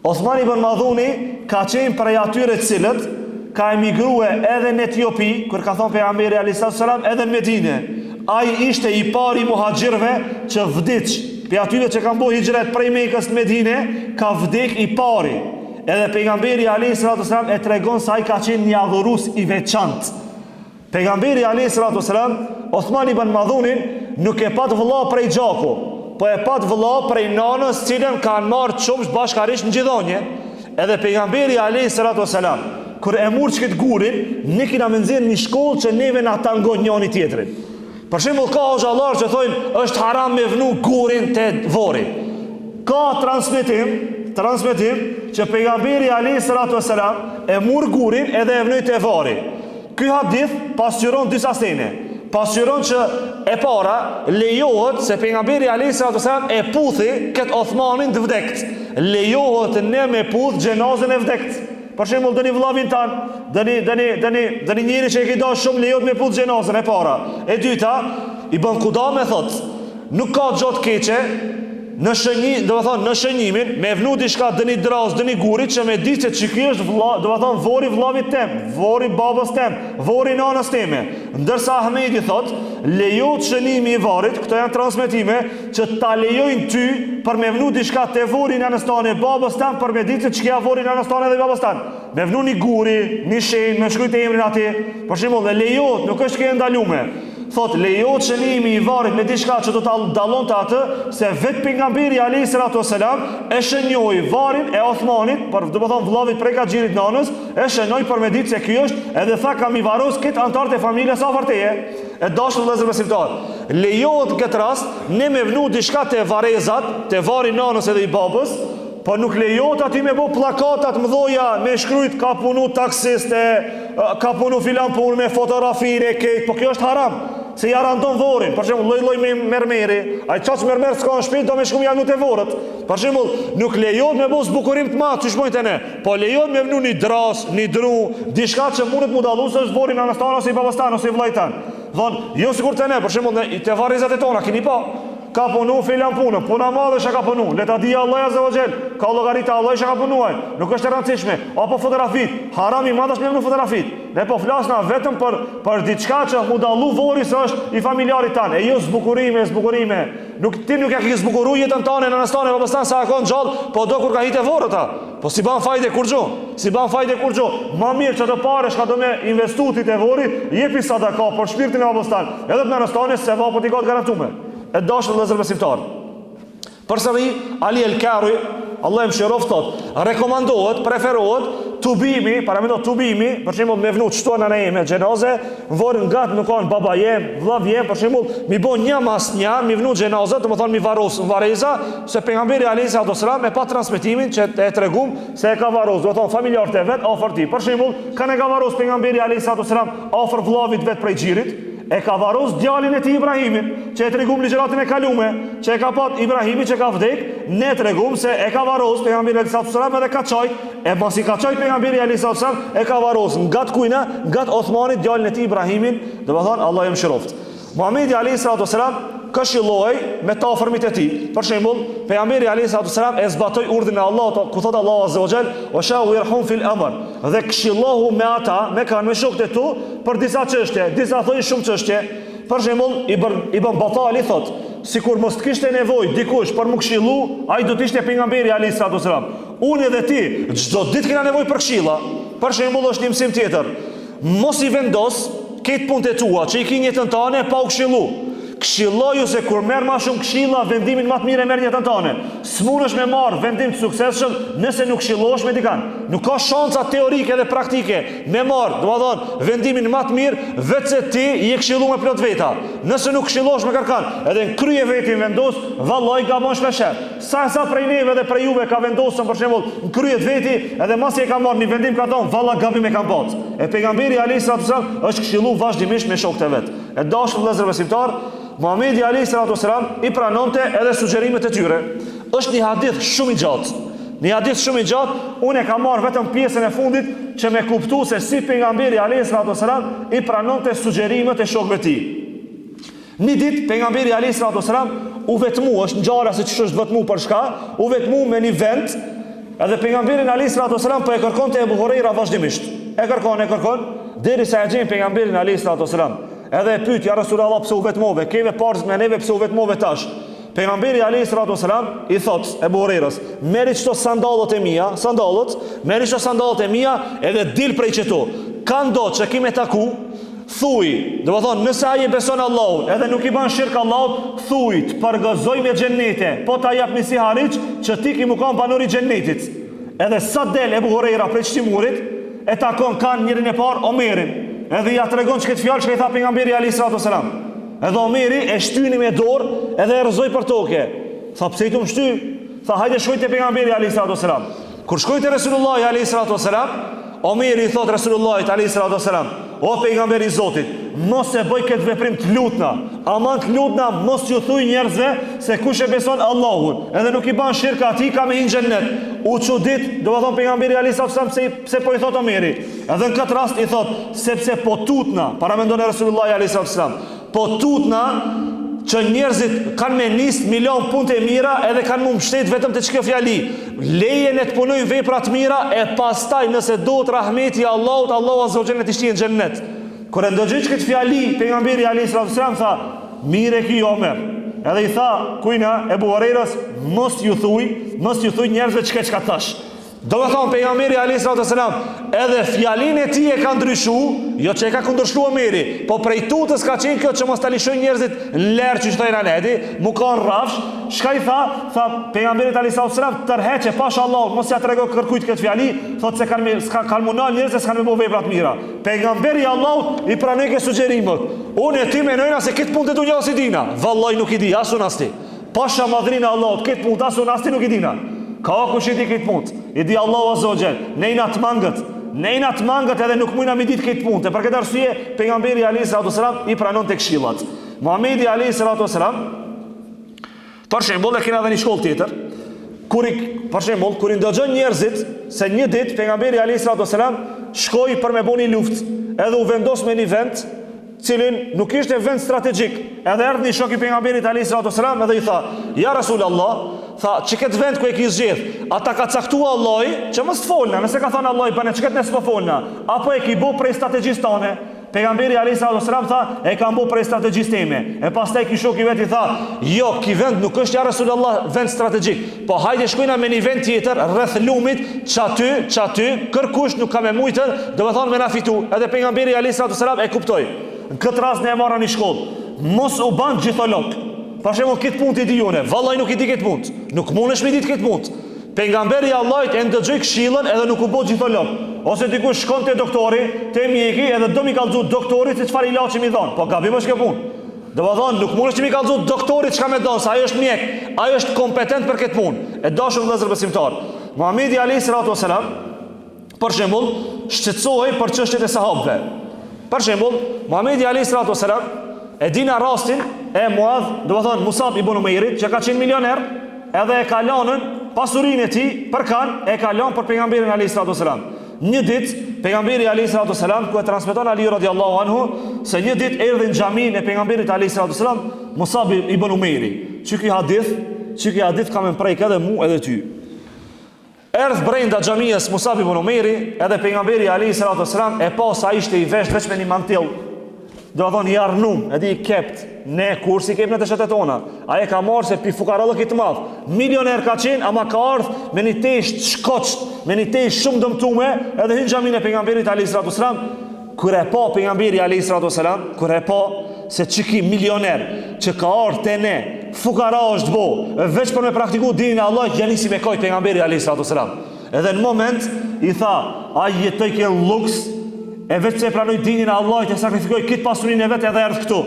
Othman ibn Madhuni ka qenë prej atyre të cilët ka emigrue edhe në Etiopi, kur ka thonë pejgamberi alayhis salatu wasalam, edhe në Medinë. Ai ishte i pari muhaxhirëve që vdiq. Për atyre që kanë bërë hijret prej Mekës në Medinë, ka vdek i pari. Edhe pejgamberi alayhis salatu wasalam e tregon se ai ka qenë një adhurues i veçantë. Pejgamberi alayhis salatu wasalam, Othman ibn Madhunin nuk e pat vëlla prej gjaku, po e pat vëlla prej nanës, cilën kanë marrë çumsh bashkarisht në gjithonje. Edhe pejgamberi alayhis salatu wasalam, kur e murë që këtë gurin, ne kina me nxjerrë një shkollë që neve na tangon njëri tjetrin. Për shembull, ka xhallar që thojnë është haram me vnu gurin te vori. Ka transmetim që pejgamberi alayhis salatu wasalam e murë gurin edhe e vnoi te vari. Ky hadith pasqyron disa stene. Pasqyron që e para lejohet se pejgamberi alayhis salatu wasalam e puthi këtë Othmanin të vdekt. Lejohet ne me puth xhenazën e vdekt. Për shembull, dëni vllavin tan, dëni njëri që e ke dashur shumë, lejohet me puth xhenazën e para. E dyta, i bën Kudame thot, nuk ka gjë të keqe në shënjim, do të thonë në shënjimin, me vnu diçka dëni dras, dëni gurit që me ditë se ky është vlla, do të thonë vori vllavit tem, vori babës tem, vori nanës time. Ndërsa Ahmedi thot, lejohet shënimi i varrit, këto janë transmetime që ta lejojnë ty për me vnu diçka te vori nanës tane, babës tan, për me ditë se çka vori nanës tane dhe babës tan. Me vnu një guri, një shenjë, me shkruajtë emrin atij. Për shembull, dhe lejohet, nuk është që ndaluar. Thot, lejohet shënimi i varrit me diçka që do ta dallonte atë, se vetë pejgamberi alayhis salatu wasalam e shënjoi varrin e Othmanit, por do të thonë vllavit prej Xhaxhirit nanës, e shënoi për me ditë se ky është, edhe tha kam i varros këtë antar të familjes afër teje. E dashur vëllezër besimtar, lejohet në këtë rast ne me vnu diçka te varrezat, te vari nanës edhe i babës, po nuk lejohet aty me bo plakatat mëdhoja me shkruajt ka punu taksiste, ka punu filan punë me fotografire, po kjo është haram. Se ja randon vorin, për shembull lloj me mermeri, ai ças mermer s'ka në shtëpi do me shkum janë te vorët. Për shembull, nuk lejohet me bos bukurim të madh, çish bojnë ne. Po lejohet me vnu një dras, një dru, diçka që mundet mu dallu se është vorin anastan ose i babastan ose i vllajtan. Von, jo sigurt te ne, për shembull te varrezat e tona keni pa. Ka punu filan punë, puna madhe që ka punu, le ta di Allah azza wa jall, ka llogarita Allah që ka punuar, nuk është e rëndësishme, apo fotografit, haram i madh është me vënë fotografit. Ne po flasna vetëm për diçka që mu dallu vori se është i familjarit tan, e jo zbukurime. Nuk ti nuk e ke zbukuruar jetën tane në anastane apo stan sa ka gjallë, po do kur ka hitë vorrëta. Po si ban fajde kur xho. Ma mirë që të parë shka do me investutit e vori, jepi sadaka për shpirtin e abostan, edhe të në anastane se vapo t'i ka të garantume. E dashur vëllezër besimtar. Përsëri Ali el-Kari, Allah e mëshiroft thot, rekomandohet, preferohet tubimi, për shembull me vnu çto në eme xhenaze, vorin gat nuk kanë baba jem, vllav jem, për shembull, mi bën një mas një, mi vnu xhenaze, do të thonë mi varros varreza, se pejgamberi alayhis salam e pa transmetimin që e tregum se e ka varros, do të thonë familjarët e vet afër ti. Për shembull, kanë ka varros pejgamberi alayhis salam afër vllavit vet prej xhirit. E ka varros djalin e tij Ibrahimin, që e tregum ligjëratën e kalume, që e ka pat Ibrahimi që ka vdek, ne tregum se e ka varros pejgamberi alayhis salam edhe ka çaj, e pasi ka çaj pejgamberi alayhis salam e ka varros nga kujna, nga Othmanit djalin e tij Ibrahimin, do të thonë Allah e mëshiroft. Muhamedi alayhis salam këshilloi me të afërmit e tij. Për shembull, pejgamberi alayhis salam e zbatoi urdhrin e Allahut, ku thot Allahu azza wa jall, "Wa shawirhum fil amr." Dhe këshillohu me ata, me kanë me shokët e tu për disa çështje, disa thonë shumë çështje. Për shembull, i bën Batali thot, sikur mos të kishte nevojë dikush për më këshillu, ai do të ishte pejgamberi alayhis salam. Unë edhe ti çdo ditë kena nevojë për këshilla. Për shembull, është një mësim tjetër. Mos i vendos këtë punët e tua që i ke jetën tane pa u këshillu. këshilloju se kur merr më shumë këshilla, vendimin më të mirë merr në jetën tënde. S'mundesh me marr vendim të suksesshëm nëse nuk këshillohesh me dikën. Nuk ka shanca teorike dhe praktike me marr, domethënë vendimin më të mirë vetë se ti je këshilluar me plot veta. Nëse nuk këshillohesh me kërkan, edhe në krye vetin vendos, vallai gabon shpeshher. Sa prej neve dhe prej juve ka vendosur për shembull në krye veti, edhe mos e ka marrë një vendim ka thonë, valla gabim e kam pas. E pejgamberi alayhis salam është këshilluar vazhdimisht me shokët e vet. E dashur vëllezër besimtar, Muhamedi alayhis salam i pranonte edhe sugjerimet e tyre. Është një hadith shumë i gjatë. Një hadith shumë i gjatë, unë e kam marrë vetëm pjesën e fundit që me kuptu se si pejgamberi alayhis salam i pranonte sugjerimet e shokëve të tij. Një ditë pejgamberi alayhis salam u vetmu, është ngjarja se ç'është vetmu për shka, u vetmu me një vend, edhe pejgamberi alayhis salam po e kërkonte Ebu Huraira vazhdimisht. E kërkon, derisa e gjen pejgamberin alayhis salam. Edhe e pyet ja Rasulullah pse u vetmove, keve parë me neve pse u vetmove tash. Pejgamberi alayhis salam i thot Ebu Hurairas, merri çto sandallët e mia, merri çto sandallët e mia edhe dil prej çeto. Ka ndo që kime taku, thuj, do të thonë nëse ai beson Allahun, edhe nuk i bën shirk Allahut, thuj, të përgëzoj me xhenete, po ta jap nisi hariç që ti ki më kanë banor i xhenetit. Edhe sa del Ebu Huraira prej çtimurit, e takon kanë njërin e parë Omerin. Edhe ja tregon çka të fjalë që i tha pejgamberi alayhis salam. Edhe Omeri e shtyni me dorë edhe e rrëzoi për tokë. Tha pse i të më shty? Tha hajde shkoj te pejgamberi alayhis salam. Kur shkoi te Resulullah alayhis salam, Omeri i thot Resulullahit alayhis salam, o pejgamberi i Zotit, mos e bëj këtë veprim të lutna. Aman të lutna, mos ju thuj njerëzve se kush e beson Allahun, edhe nuk i bën shirk atij ka me hyjë në xhennet. U çudit, do të thon pejgamberi alayhis salam pse po i thot Omeri. Edhe në këtë rast i thot sepse po tutna, para mendon Resulullahi alayhis salam. Po tutna që njerëzit kanë me nisë milion punë të mira edhe kanë më mbështet vetëm të çka fjali. Lejen e të punojnë vepra të mira e pastaj nëse dohet rahmeti i Allahut, Allahu azza wa jalla të shtinë në xhennet. Kur e ndëgjoj këtë fjali, pejgamberi alayhis salam tha, "Mire ki Omer." Edhe i tha kujna Ebu Hurairas, mos ju thuj njerëzve çka thash. Do të thonë pejgamberi alayhis salam edhe fjalinë e tij e ka ndryshuar, jo që e ka kundërshtuar Omeri, po prej tutës ka qenë kjo që mos ta lishojnë njerëzit në lërë që thojnë anedi, mu kanë rrafsh. Çka i tha pejgamberi alayhis salam, tërheqe pash Allah, mos ja trego kërkujt këtë fjali, thotë se kanë munduar njerëz se kanë me bëu vepra të mira. Pejgamberi Allahut i pranoi këtë sugjerimot. Unë e ti menojna se këtë punë të dunjas i dina. Vallahi nuk i di, as unë as ti. Pasha madhrinë Allahut, këtë punë as unë as ti nuk i dina. Ka kush i di këtë punë? I di Allahu azza wa jall. Nejna të mangët edhe nuk mujna me ditë këtë punë. Për këtë arsye pejgamberi alayhis salam i pranonte këshillat. Muhamedi alayhis salam, për shembull, e kena edhe një shkollë tjetër. Kur i ndëgjon njerëzit se një ditë pejgamberi alayhis salam shkoi për me bëni luftë, edhe u vendos me një vend, cilin nuk ishte vend strategjik. Edhe erdhi një shok i pejgamberit alayhis salam edhe i tha, ja Rasulullah, tha, që këtë vend ku e ki zgjedh, ata ka caktua Allahi, që mos të folna, nëse ka thënë Allahi, bëne që këtë nësë po folna, apo e ki bu prej strategjisë tane. Pejgamberi alayhis salam tha, e kam bu prej strategjisë teme. E pastaj ki shoku i vet i tha, jo, ki vend nuk është ja Rasulullah vend strategjik, po hajde shkojna me një vend tjetër rreth lumit, çaty, kërkush nuk ka me mujtën, do të thonë me na fitu. Edhe pejgamberi alayhis salam e kuptoi. Në këtë rast ne e marrë një shkollë. Mos u ban gjitholog. Për shembull këtë punë ti di unë, vallahi nuk i di këtë punë. Nuk mundesh me ditë këtë punë. Pejgamberi i Allahut e ndëgjoi këshillën edhe nuk u bë gjitholog. Ose dikush shkon te doktori, te mjeki edhe do mi kallëzu doktorit se çfarë ilaçi mi dhon. Po gabim është kjo punë. Do të thonë nuk mundesh ti mi kallëzu doktorit çka më don, sa ai është mjek, ai është kompetent për këtë punë. E dashur vëllezër besimtar. Muhamedi alayhis salam për shembull shqetësohej për çështjet e sahabëve. Për shembull, Muhamedi alayhis salam e dina rastin e Muadh, do të thonë Musab ibn Umairit, që ka qenë milioner, edhe e ka lënën pasurinë e tij për kan, e ka lënë për pejgamberin alayhis salam. Një ditë pejgamberi alayhis salam ku e transmeton Ali radhiyallahu anhu se një ditë erdhi në xhamin e pejgamberit alayhis salam Musab ibn Umairi. Çi hadith kam më prek edhe mua edhe ty. Erdh brenda xhamisë Musab ibn Umairi, edhe pejgamberi alayhis salam e pa sa ishte i vesh vetëm me një mantill. Do të thonë i arnum, edhe i kept, ne kursi kep në të shtetet tona. Aje ka marrë se pi fukarallëk i të madh. Milioner ka qenë, ama ka ardhur me një tesht shkoç, me një tesht shumë dëmtume, edhe hyn xhamin e pejgamberit alayhis salam. Kur e pa pejgamberi alayhis salam, kur e pa se që ki milioner që ka ardhur te ne, fukara është bo, veç për me praktiku dinin e Allah, ja nisi me kajt pejgamberi alayhi salatu wasalam. Edhe në moment i tha, ai jetoj ke luks, e vetë se e pranoj dinin e Allahit, e sakrifikoj këtë pasurinë e vetë edhe erdh këtu.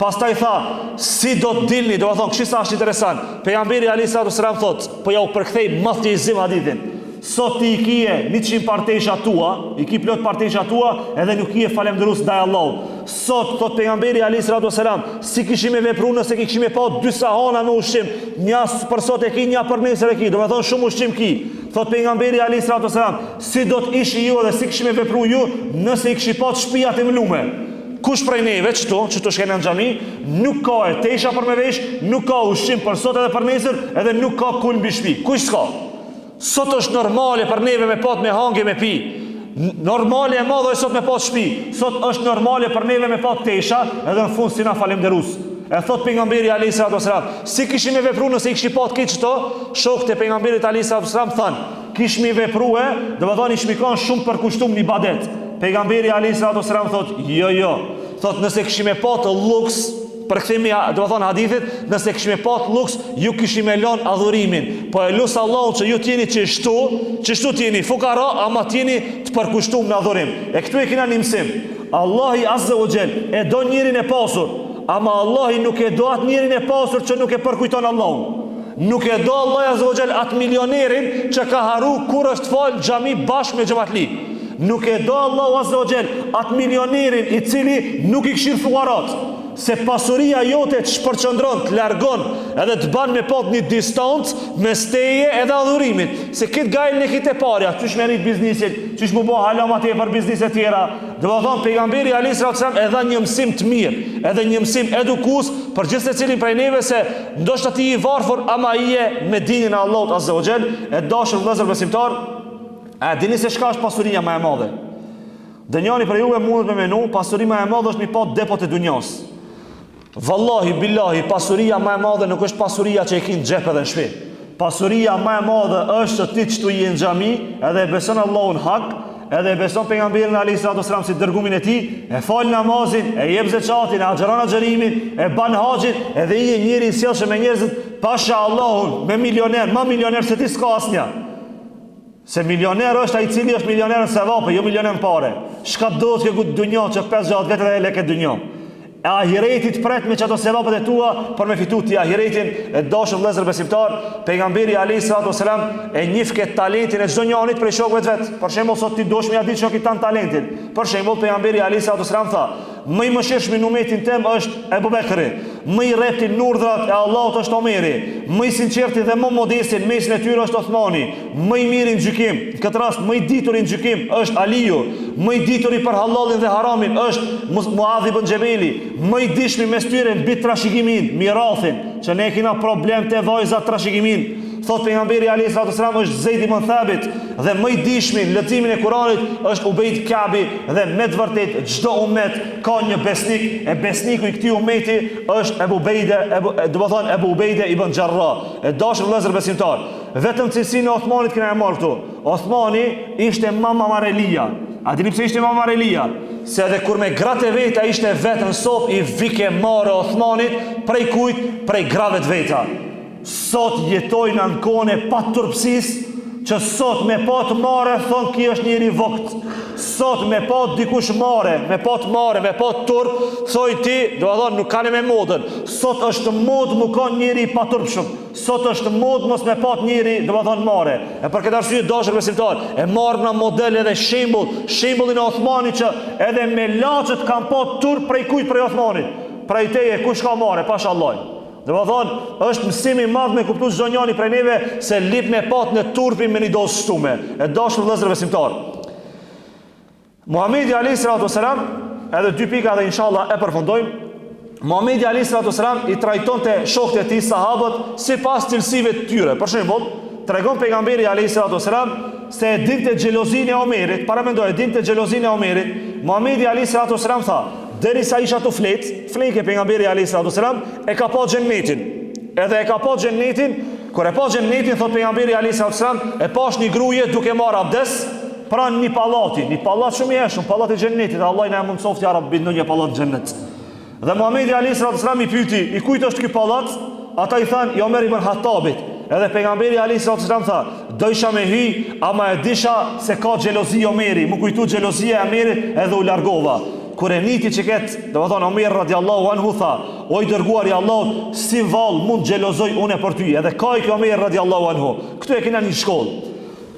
Pastaj tha, si do të dilni, do të thonë, kështu sa është interesant. Pejgamberi alayhi salatu wasalam thot, po ja u përkthej madhëzim hadithin. Sot ti i kije 100 partesha tua, i ki plot partesha tua, edhe nuk kije falemderues ndaj Allahut. Sot thot pejgamberi alayhi salatu wasalam, si kishim e vepruar nëse kishim e pa 2 sahana me ushqim, një për sot e ki, një për nesër e ki, do të thonë shumë ushqim ki. Thot pejgamberi alayhi salatu wasalam, si do të ishi ju dhe si kishim e vepruar ju nëse i kishim pa shtëpiat e mlume. Kush prej neve që të shkene në xhami, nuk ka e tesha për me vesh, nuk ka ushqim për sot edhe për nesër, edhe nuk ka kul mbi shtëpi. Kush s'ka? Sot është normale për neve me pat me hangë me pi. Normale e madhe sot me pat shtëpi. Sot është normale për neve me pat tesha, edhe në fund si na falemderues. E thot pejgamberi alayhi salatu wasalam, si kishim e vepruar nëse i kishim pat këtë çto, shokët e pejgamberit alayhi salatu wasalam thanë, kishim i veprue, do të thonë ishim kanë shumë për kushtum në ibadet. Pejgamberi alayhi salatu wasalam thot, jo. Thot nëse kishim e pat luks, përkthimi do të thonë hadithit, nëse kishim e pat luks, ju kishim e lënë adhurimin. Po e lut Allahun që ju t'jeni çështu t'jeni fukara, ama t'jeni të përkushtuar në adhurim. E këtu e kena një mësim. Allahu azza wa jall e do njërin e pasur, ama Allahu nuk e do atë njërin e pasur që nuk e përkujton Allahun. Nuk e do Allahu azza wa jall atë milionerin që ka haru kur është fal xhami bashkë me xhamatli. Nuk e do Allahu azza wa jall atë milionerin i cili nuk i këshir fukarat. Se pasuria jote të shpërqendron, të largon, edhe të ban me pat një distancë mes teje edhe adhurimit. Se këtë gajlën e këtë e parja, qysh me rrit biznisit, qysh mu bo halama te për bizniset tjera. Dhe më thonë, pejgamberi alayhi salatu wasalam edhe një mësim të mirë, edhe një mësim edukus për gjithë se cilin prej neve, se ndoshta ti i varfër, ama i e me dinin e Allahut azza wa jall, e dashur vëllezër besimtar, a dini se çka është pasuria më e madhe? Dënjani për juve mundet me menu, pasuria më e madhe është mi pat depot e dunjas. Wallahi billahi, pasuria më e madhe nuk është pasuria që e ke në xhep edhe në shtëpi. Pasuria më e madhe është ti që tu je në xhami, edhe e beson Allahun hak, edhe e beson pejgamberin alayhi salatu wasalam si dërgumin e tij, e fal namazin, e jep zakatin, e xharon xherimin, e ban haxhin, edhe i je njëri i sjellshëm me njerëzit, pasha Allahun, me milioner, më milioner se ti s'ka asnjë. Se milioner është ai i cili është milioner në sevape, jo milioner në pare. Çka do të ke dunjë që 5 vjet edhe lekë dunjë. E ahiretit pret me çato sevapet e tua për me fitu ti ahiretin. E dashur vëllezër besimtar, pejgamberi alayhi salatu wasalam e njeh këtë talentin e çdo njanit prej shokëve të vet. Për shembull sot ti dosh me ja ditë shokit tan talentin. Për shembull pejgamberi alayhi salatu wasalam tha, më i mëshirshëm në umetin tim është Ebu Bekri, më i rrepti në urdhrat e Allahut është Omeri, më i sinqerti dhe më modesti në mesin e tyre është Othmani, më i miri në gjykim, në këtë rast më i ditur në gjykim është Aliu, më i ditur për halalin dhe haramin është Muadh ibn Xhebeli, më i dishmi mes tyre mbi trashëgimin, mirathin, që ne kena problem te vajza trashëgimin. Thot pejgamberi alayhi salatu wasalam është Zeid ibn Thabit, dhe më i dishmi në leximin e Kuranit është Ubejd Kabi, dhe me të vërtet çdo umet ka një besnik, e besniku i këtij umeti është Ebu Ubejde ibn Jarrah. E dashur vëllezër besimtar, vetëm cilësinë e Othmanit kena e marrë këtu. Othmani ishte mama Marelia. A dini pse ishte mama Marelia? Se edhe kur me gratë e veta ishte vetë në sop i vike marë Othmanit prej kujt? Prej grave të veta. Sot jetojnë në kone pa turpsis, që sot me pat mare thonë ki është njëri vokt. Sot me pat dikush mare, me pat turp, thoi ti, do a thonë nuk kanë me modën. Sot është mod më ka njëri pa turpshëm. Sot është mod mos me pat njëri, do a thonë mare. E për këtë arsye dashur besimtar, e marrë në model edhe shembullin e Othmanit që edhe me laçet kanë pat turp prej kujt prej Othmanit. Prej teje kush ka mare, pashallah. Dhe më thonë, është mësimi madh me kuptu çdo njani prej neve se lip me pat në turpin me një dosë shtume. E dashur vëllezër besimtar, Muhamedi alayhi salatu wasalam, edhe 2 pika dhe inshallah e përfundojmë. Muhamedi alayhi salatu wasalam i trajtonte shokët e tij sahabët sipas cilësive të tyre. Për shembull, tregon pejgamberi alayhi salatu wasalam se e dinte xhelozinë e Omerit, para mendoj e dinte xhelozinë e Omerit. Muhamedi alayhi salatu wasalam tha, derisa isha të fleke pejgamberi alayhi salatu wasalam e ka pa xhennetin. Edhe e ka pa xhennetin, kur e pa xhennetin thot pejgamberi alayhi salatu wasalam, e pash një gruaje duke marrë abdes pranë një pallat shumë i hershëm, pallati i xhennetit. Allah na mundsoftë ya Rabbi në një pallat xhennet. Dhe Muhamedi alayhi salatu wasalam i pyeti, i kujt është ky pallat? Ata i thanë, jo Omer ibn Khattabit. Edhe pejgamberi alayhi salatu wasalam tha, do isha me hy, ama e disha se ka xhelozi Omeri, më kujtu xhelozia e Omerit edhe u largova. Kur e niti që ketë, dhe më thonë Omer radiallahu anhu tha, oj dërguar i Allah, si val mund xhelozoj une për ty, edhe ka i kjo Omer radiallahu anhu. Këtu e kena një shkollë.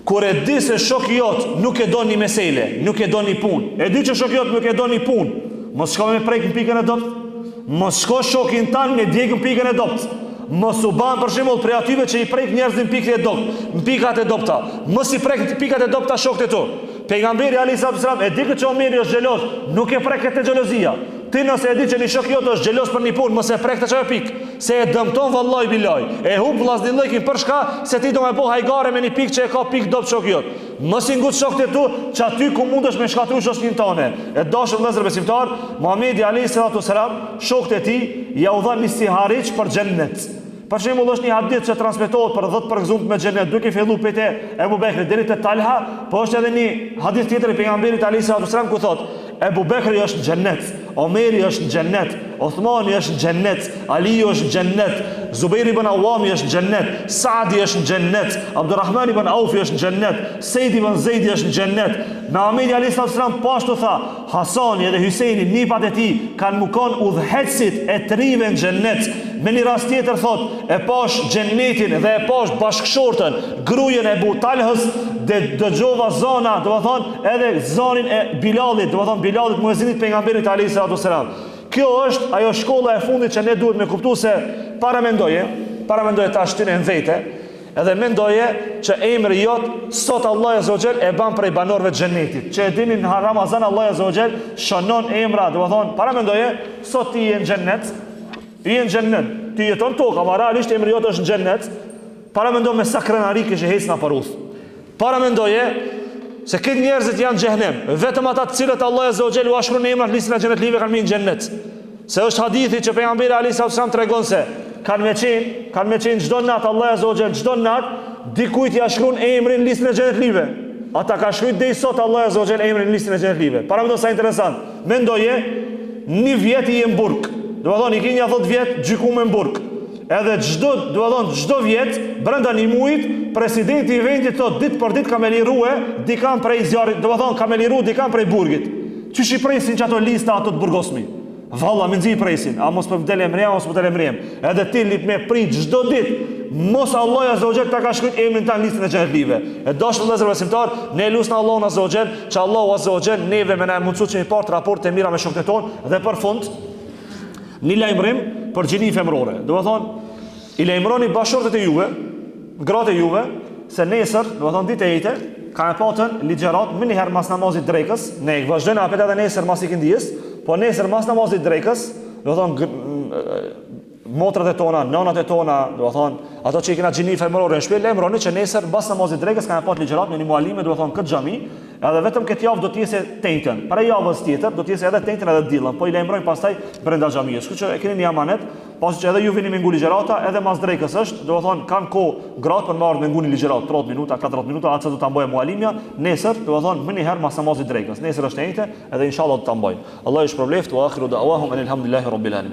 Kur e di se shoku jot nuk e do një mesele, nuk e do një punë, e di që shoku jot nuk e do një punë, mos shko me prejkë në pikën e dopt, mos shko shokin tanë me djegë në pikën e dopt, mos u ban për shembull prej atyve që i prek njerëzit në pikën e dopt, në pikat e dopta, mos i prek në pikat e dopta shokët e tu. Pejgamberi alayhi salatu wasalam e di që Omeri është xheloz, nuk e prek këtë xhelozia. Ti nëse e di që një shok jot është xheloz për një punë, mos e prek të çfarë pikë, se e dëmton vallahi bilaj. E humb vllaznillakin për shka se ti do më bëj hajgare me një pikë që e ka pikë dopt shok jot. Mos i ngut shokët e tu që aty ku mundesh me shkatru shoqnin tonë. E dashur vëllezër besimtar, Muhamedi alayhi salatu wasalam shokët e tij ja u dhanë si harriç për xhennet. Për shembull është një hadith që transmetohet për 10 përgëzumt me xhenet, duke filluar pejtë Ebu Bekri deri te Talha, po është edhe një hadith tjetër i pejgamberit alayhi salatu wasalam ku thotë Ebu Bekri është në xhennet, Omeri është në xhennet, Uthmani është në xhennet, Ali është në xhennet, Zubair ibn Awami është në xhennet, Saadi është në xhennet, Abdulrahman ibn Auf është në xhennet, Said ibn Zaid është në xhennet. Muhamedi alayhi salatu wasalam pashtu tha, Hasani dhe Hyseini nipat e tij kanë mukon udhëhecit e trive në xhennet. Me një rast tjetër thot, e pash xhennetin dhe e pash bashkëshortën, grujen e Abu Talhës, dhe dëgjova zona, do të thonë edhe zonin e Bilalit, do të thonë Bilalit muezinit pejgamberit alayhi salatu wasalam. Kjo është ajo shkolla e fundit që ne duhet me kuptuar se para mendoje ta shtynë në vete, edhe mendoje që emri jot sot Allah azza wa jall e ban prej banorëve të xhennetit. Që e dini në Ramazan Allah azza wa jall shënon emra, do të thonë para mendoje sot ti je në xhennet, ti je në xhennet, ti jeton tokë, ama realisht emri jot është në xhennet. Para mendoje me sa krenari që hecna për udh. Para mendoje se këtë njerëzit janë xhehenem, vetëm ata të cilët Allah azza wa jall u shkruan emrat në listën e xhenetlive kanë mirë në xhennet. Se është hadithi që pejgamberi alayhi salatu wasallam tregon se kanë me qenë çdo natë Allah azza wa jall çdo natë dikujt ja shkruan emrin në listën e xhenetlive. Ata ka shkruar deri sot Allah azza wa jall emrin në listën e xhenetlive. Para mendo sa interesant. Mendoje një vjet i në burg. Do të thonë i keni 10 vjet gjykuar në burg. Edhe çdo vjet brenda një muajit presidenti i vendit thot ditë për ditë ka me lirue dikan prej zjarrit, do të thonë ka me liru dikan prej burgit. Çish i presin që ato lista ato të burgosmi. Valla me nxi presin, a mos po vdel emria, mos po del emria. Edhe ti lip me prit çdo ditë, mos Allah azza wa jall ta ka shkruar emrin tan listën e xhenetlive. E dashur vëllezër besimtar, ne lutna Allahun azza wa jall, që Allahu azza wa jall neve me na mundsuar që të part raporte mira me shokët tonë dhe për fund një lajmërim për gjini femrore. Do të thonë, i lajmëroni bashkëshortet e juve, gratë e juve, se nesër, do të thonë ditë e ejte, ka e patën ligjerat, më njëherë mas namazit drekës, ne i vazhdojnë apet edhe nesër mas i këndijës, po nesër mas namazit drekës, do të thonë, motrat e tona, nënat e tona, do të thonë, ato që i kena gjini femrore në shpjell, lajmëroni që nesër mas namazit drekës ka e patë ligjerat në një mualime, do të thonë, këtë xhami, edhe vetëm këtë javë do të jese tentën. Para javës tjetër do të jese edhe tentën edhe dillën, po i lajmërojnë pastaj brenda xhamisë. Kështu që e keni një amanet, pasi që edhe ju vini me ngu ligjërata, edhe mas drekës është, do të thonë kanë kohë gratë për marrë me ngu një ligjërat 30 minuta, 40 minuta, atë do ta mbojë mualimja, nesër do të thonë më një herë mas namazit drekës. Nesër është tente, edhe inshallah do ta mbojnë. Allah ju shpërbleft wa akhiru da'wahum alhamdulillahi rabbil alamin.